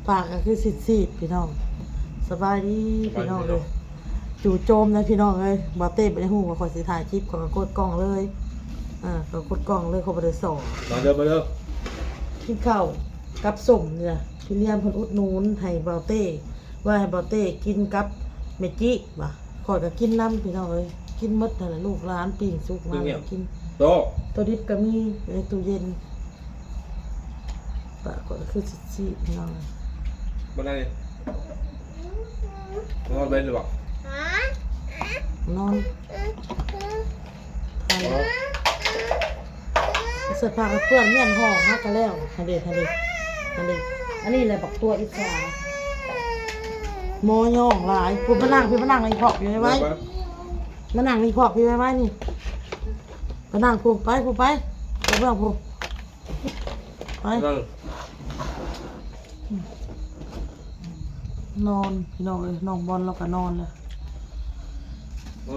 ปากก็คือสิดพี่น้องสบายดีพี่น้องเลยจู่โจมนะพี่น้องเลยบาเต้ไปในหูกับขอสิถ่ายคลิปขอกดกล้องเลยขอกดกล้องเลยเขาไปเลยส่งมาเด้อมาเด้อกินข้าวกับสมเนี่ยพี่เลี้ยงคนอุดนูนให้บาเต้ว่าให้บาเต้กินกับเมจิว่ะขอจะกินน้ำพี่น้องเลยกินมดนั่นแหละลูกร้านปิ่งซุกมากินตัวดิบก็มีในตู้เย็นปากก็คือสิพี่น้องมาได้นอนเล่นหรือเปล่านอนทานเสื้อผ้าเพื่อนเมี่ยนห่อฮักกันแล้วฮันเดอันนี้อะไรบอกตัวอิจฉาโมย่องหลายพี่มานั่งในพอกอยู่ไหมมานั่งในพอกอยู่ไหมนี่มานั่งพูไปเพื่อนพูไปนอนพี่น้องเลยน้องบอลเราก็นอนเลย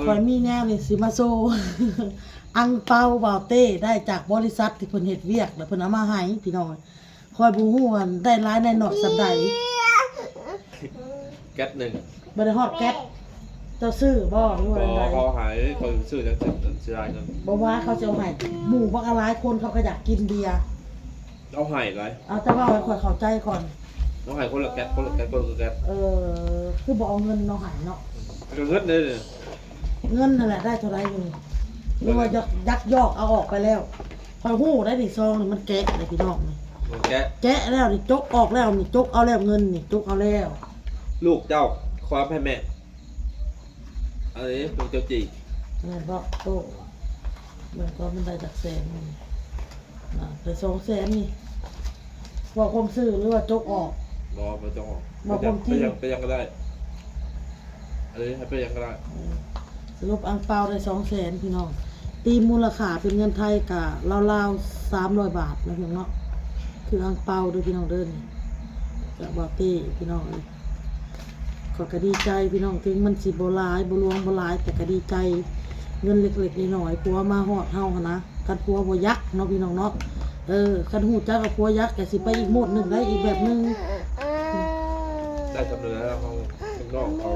คอยมีแนวนี่สิมาโซอังเปาบ่าวเต้ได้จากบริษัทที่เพิ่นเฮ็ดเวียกแล้วเพิ่นเอามาให้พี่น้องคอยบ่ฮู้ว่าได้หลายได้น้อยสัปดาห์แก๊สหนึ่งบ่ได้ฮอดแก๊สเจ้าซื้อบ่หรือว่าใดเขาหายคนซื้อจังสิได้กันบ่ว่าเขาจะเอาให้หมู่บักหลายคนเขาก็อยากกินเบียร์เอาให้ไรเอาแต่ว่าให้ค่อยเข้าใจก่อนเอาให้คนละแก๊สคือบ่เอาเงินเนาะให้เนาะเงินเลยเงินนั่นแหละได้เท่าไรอยู่หรือว่ายักยอกเอาออกไปแล้วพอหู้ได้ดิซองนี่มันแกะเลยพี่น้องนี่แกะแล้วนี่จกออกแล้วนี่จกเอาแล้วเงินนี่จกเอาแล้วลูกเจ้าความให้แม่อะไรลูกเจ้าจีแม่บอกโตแม่ก็มันได้จากแสนนี่ไป200,000นี่ว่าคมซื้อหรือว่าจกออกรอมาจกออกไปยังก็ได้อะไรไปยังก็ได้สรุปอังเปาได้200,000พี่น้องตีมูลค่าเป็นเงินไทยกะราวๆ300 บาทนะพี่น้องคืออังเปาด้วยพี่น้องเดินจากบาเต้พี่น้องเลยขอกระดีใจพี่น้องถึงมันสิบ่หลายบ่หลวงบ่หลายแต่กระดีใจเงินเล็กๆน้อยๆผัวมาฮอดเฮาหั่นนะคันผัวบ่ยักเนาะพี่น้องเนาะคันฮู้จักกับผัวยักก็สิไปอีกโหมดนึงได้อีกแบบนึงได้จำเลยแล้วเขาน้องเขา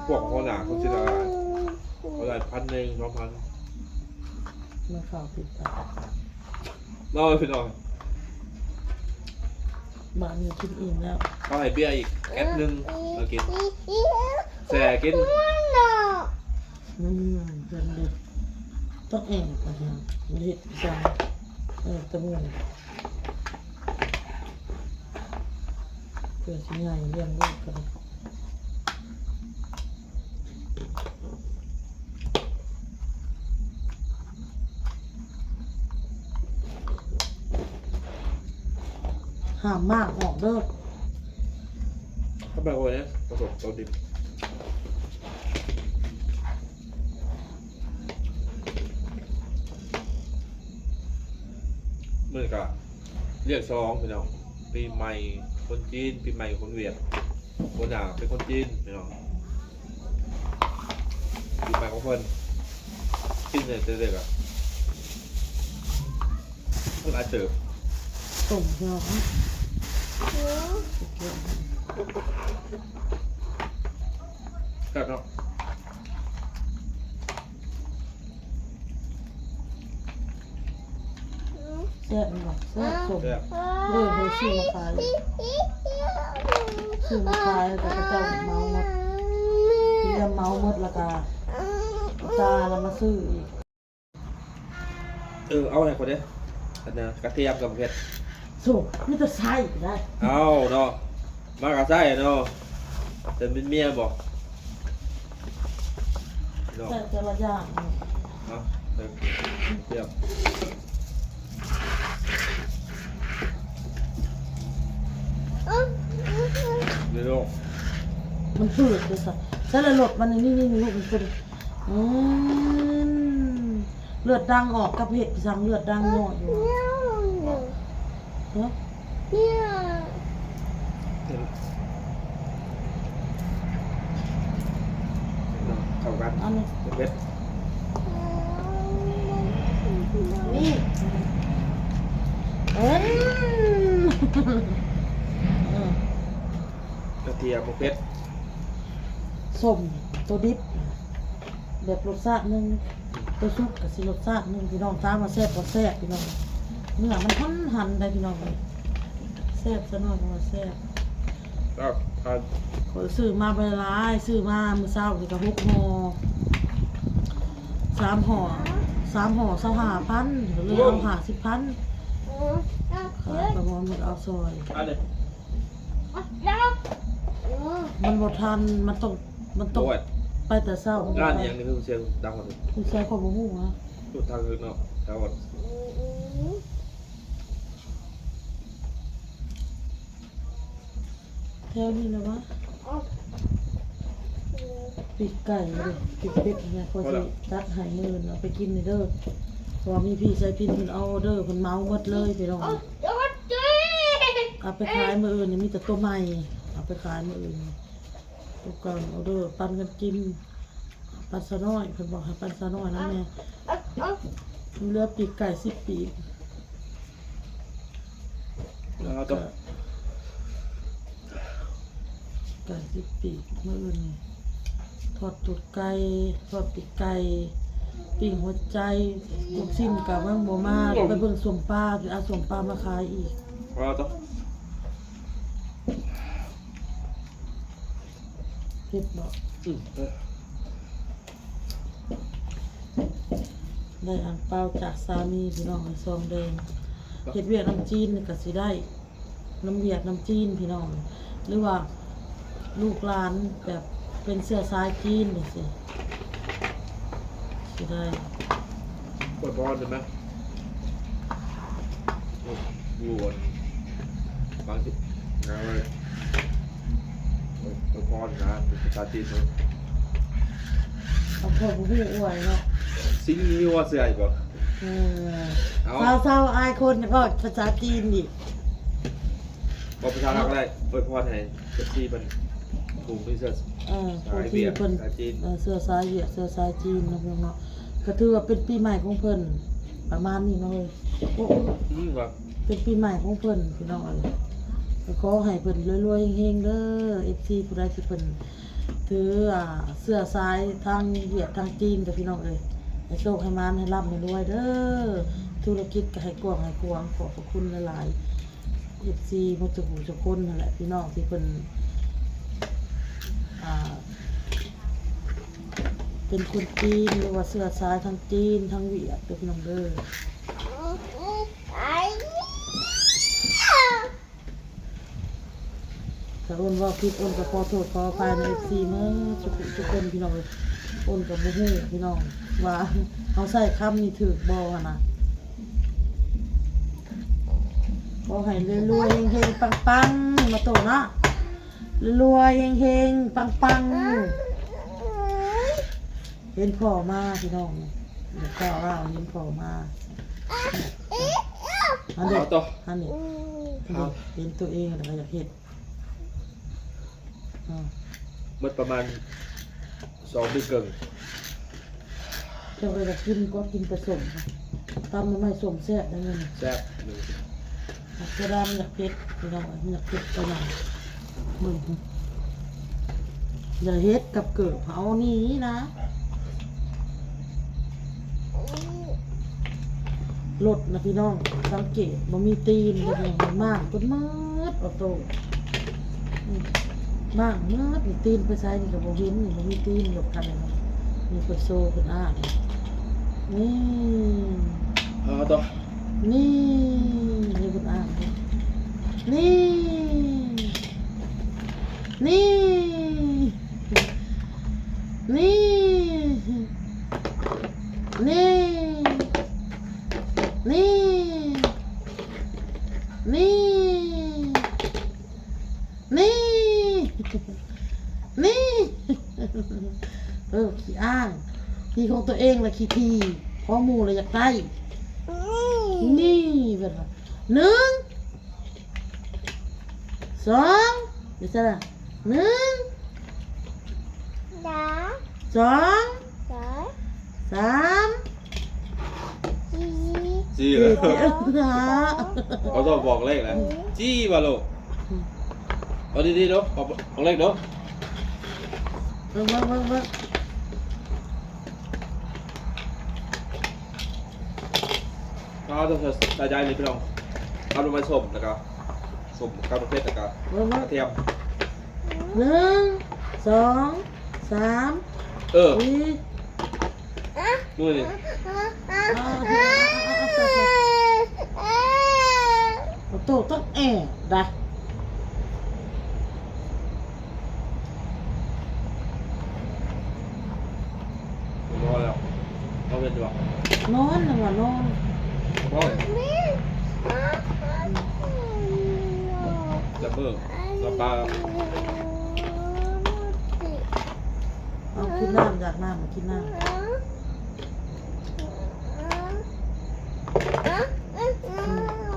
พวกเขาหนาเขาสิได้เขาได้1,000 2,000มาข่าวติดตามน้อยพี่น้องบ้านนี้กินอิ่มแล้วเขาให้เบี้ยอีกแก๊สนึงมากินแส่กินเดินเลยต้องแอบกันนะเห็ดจังตะมูเพื่อชิ้นใหญ่เลี้ยงลูกกันห้ามมากออกเด้อเข้าไปคนนี้ผสมตัวดิบเมื่อกะเรียกซองพี่น้องปีใหม่คนจีนปีใหม่คนเวียดคนหนาเป็นคนจีนพี่น้องปีใหม่ของคนจีนเนี่ยเด็กๆอ่ะเพิ่งอาเจอส่งเนาะครับเนาะแซ่บบ่แซ่บส่งเฮ้ยซื้อมาขายแต่ก็เจ้าเมาหมดพี่จะเมาหมดแล้วก็ตาแล้วมาซื้ออีกเอาไหนคนเนี้ยอันนี้กระเทียมกับเผ็ดสูบนี่จะใช่ได้เอาเนาะมากระใส่เนาะแต่เป็นเมียบอกแต่จะละอย่างเนาะเทียมเดี๋ยวมันฝืดเลยสัสแต่ละหลดมันนี่ลูกมันเป็นเลือดดังออกกับเห็ดสั่งเลือดดังหน่อยอยู่เข้ากันเผ็ดนี่ เทียมเพชร ส้มตัวดิบแบบรสชาติหนึงตัวซุปกับสิรสชาติหนึงพี่น้องตามมาแซ่บบ่แซ่บพี่น้องเนื้อมันหั่นได้พี่น้องเลยแซ่บซะหน่อยว่าแซ่บ ก็การ ขอยซื้อมาไปหลายซื้อมามื้อเช้านี่ก็6ห่อ3ห่อ25,000หรือเอา50,000ขายประมาณหมดเอาซอย อันนี้ มันบ่ทันมันต้อง โอ้ย ไปแต่เช้า ร้านยังนี่คือเสียงดังกว่านี้ คุณใช้ความบ่ฮู้นะ สุดทางคือเนาะแถววัน แถวนี้นะวะปีกไก่เลยปีกเป็ดเนี่ยเขาสิตัดให้มื้อเอาไปกินนี่เด้อเพราะว่ามีพี่ใส่พินเพิ่นเอาเด้อเพิ่นเมาหมดเลยพี่น้องเอาไปขายมื้ออื่นนี่มีแต่ตัวใหม่เอาไปขายมื้ออื่นตัวเก่าเอาเด้อปันกันกินปันซะน้อยเพิ่นบอกให้ปันซะน้อยนะแม่เหลือปีกไก่10ปีก แล้วก็ ไก่10ปีกมื้ออื่นนี่ทอดตูดไก่ทอดปีกไก่ปิ้งหัวใจลูกชิ้นกับมันบ่มาไปเบิ่งสมปลาสิเอาสมปลามาขายอีก แล้วก็ เฮ็ดบ่ได้อ่างเปาจากสามีพี่น้องให้ซองแดงเฮ็ดเวียดน้ำจีนนี่ก็สิได้น้ำเวียดน้ำจีนพี่น้องหรือว่าลูกหลานแบบเป็นเสื้อสายจีนนี่สิได้ ปวดบอลใช่ไหมอยู่บนบางทีงานเลยปวดบอลนะเป็นภาษาจีนเลย เอาพ่อผู้ฮู้อวยเนาะ ซิงนี้ว่าเสียอีกบ่ เออ เอา เศร้าๆอายคนก็ภาษาจีนอีก บอกประชารักได้ปวดบอลให้เซ็กซี่มันถูกที่สุด ผู้ที่เพิ่น สายจีน เสื้อสายเวียดเสื้อสายจีนเนาะพี่น้องเนาะก็ถือว่าเป็นปีใหม่ของเพิ่นประมาณนี้เนาะเว้ยโอ้ ว่า เป็นปีใหม่ของเพิ่นพี่น้องเอ้ยก็ขอให้เพิ่นรวยๆเฮงๆเด้อ FC ผู้ใดที่เพิ่นถือเสื้อสายทางเวียดทางจีนเด้อพี่น้องเอ้ยให้โชคให้มานให้ร่ำให้รวยเด้อธุรกิจก็ให้กว้างให้กว้างขอบพระคุณหลายๆ FC หมดทุกผู้ทุกคนนั่นแหละพี่น้องที่เพิ่นเป็นคนจีนหรือว่าเสื้อสายทางจีนทางเวียดเด้อพี่น้องเด้อถ้าอ้นว่าผิดอ้นก็ขอโทษขออภัยใน FC เมื่อทุกคนพี่น้องเอ้ยอ้นก็บ่ฮู้พี่น้องว่าเขาใช้คำนี้ถูกบ่หั่นน่ะขอให้รวยๆเฮงๆปังๆมาโตเนาะรวยเฮงๆปังๆเห็นพ่อมาพี่น้องเดี๋ยวพ่อเราเห็นพ่อมาอันนี้ เอาต่อ อันนี้เห็นตัวเองแล้วก็อยากเห็น เมื่อประมาณ2 ปีเกิน เจ้าก็จะกินก็กินผสมตำมันไม่สมแซ่บได้เงิน แซ่บหนึ่ง กระดามอยากเผ็ดพี่น้องอยากเผ็ดตัวไหนมึงอย่าเฮ็ดกับเกิดเผานี้นะรถนะพี่น้องสังเกตมันมีตีนเลยมันมากจนมืดออโต้มากมืดมีตีนไปใส่นี่กับโบเห็นนี่มันมีตีนหลบกันเลยมีคนโซ่คนอ้านี่ เอาต่อ นี่มีคนอ้านี่นี่นี่นี่นี่นี่นี่นี่ขี้อ้างขี้ของตัวเองเลยขี้ทีข้อมูลเลยอยากได้นี่แบบว่า1 2เดี๋ยวจะละ1 2 3 จี้ 4 เลย 5 เขาต้องบอกเลขแล้วจี้มาลูก เอาดีๆเด้อเอาเล็กเด้อ เบิ่ง ก็ต้องใส่ใจนี่พี่น้องเอาลงไปส้มนะครับส้มกับเพชรนะครับ เบิ่ง กระเทียม 1 2 3 เออ 4 ดูนี่ โตต้องแอบได้ รอแล้วเอาเป็นดีกว่าน อนนะว่านอน พอจะเบิกน้ำปลา เอากินน้ำอยากน้ำมากินน้ำ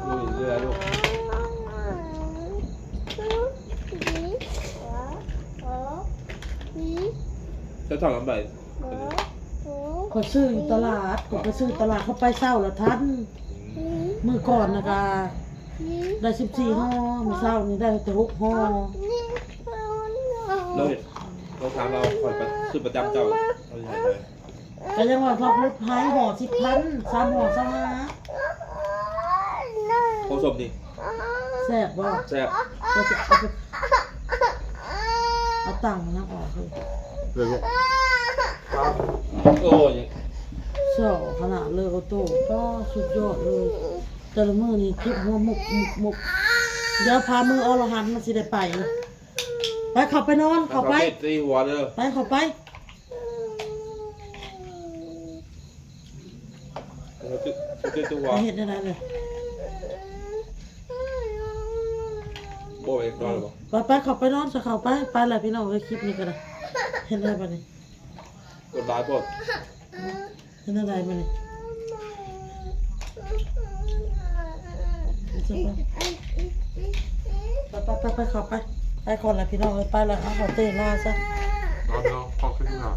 ดูเรื่อยๆลูกจะถอดลำใบ ขอยซื้ออยู่ตลาดขอยไปซื้อตลาดเขาไปเศร้าแล้วทันมือก่อนนะกาได้14ห่อมื้อเช้านี่ได้แต่6ห่อ เราถามเราคอยซื้อประจำเจ้าเราจะเห็นเลย ก็ยังว่าพอรถพายห่อ10,000 3ห่อ25 โคสมดิ แซ่บบ่ แซ่บ ก็จะเอาตังค์มานั่งออกเลย เลยลูกโอ้ย สอขนาดเลยโอโต้ก็สุดยอดเลยแต่ละมื้อนี่เก็บหัวหมกเดี๋ยวพามืออรหันต์มันสิได้ไปไปเข้าไปนอนเข้าไป ตีหัวเลย ไปเข้าไป ตีตัวหัว ไปเฮ็ดได้เลย โบเอกนอนหรือเปล่า ไปเข้าไปนอนจะเข้าไปไปแหละพี่น้องเอ้ยคลิปนี้ก็ได้เห็นได้ปะนี่ กดไลน์พวก เห็นได้ปะนี่ไปเข้าไปไปก่อนแหละพี่น้องเอ้ยไปแล้วเอาขอเต้ลาซะ นอนขอขึ้นหน่อย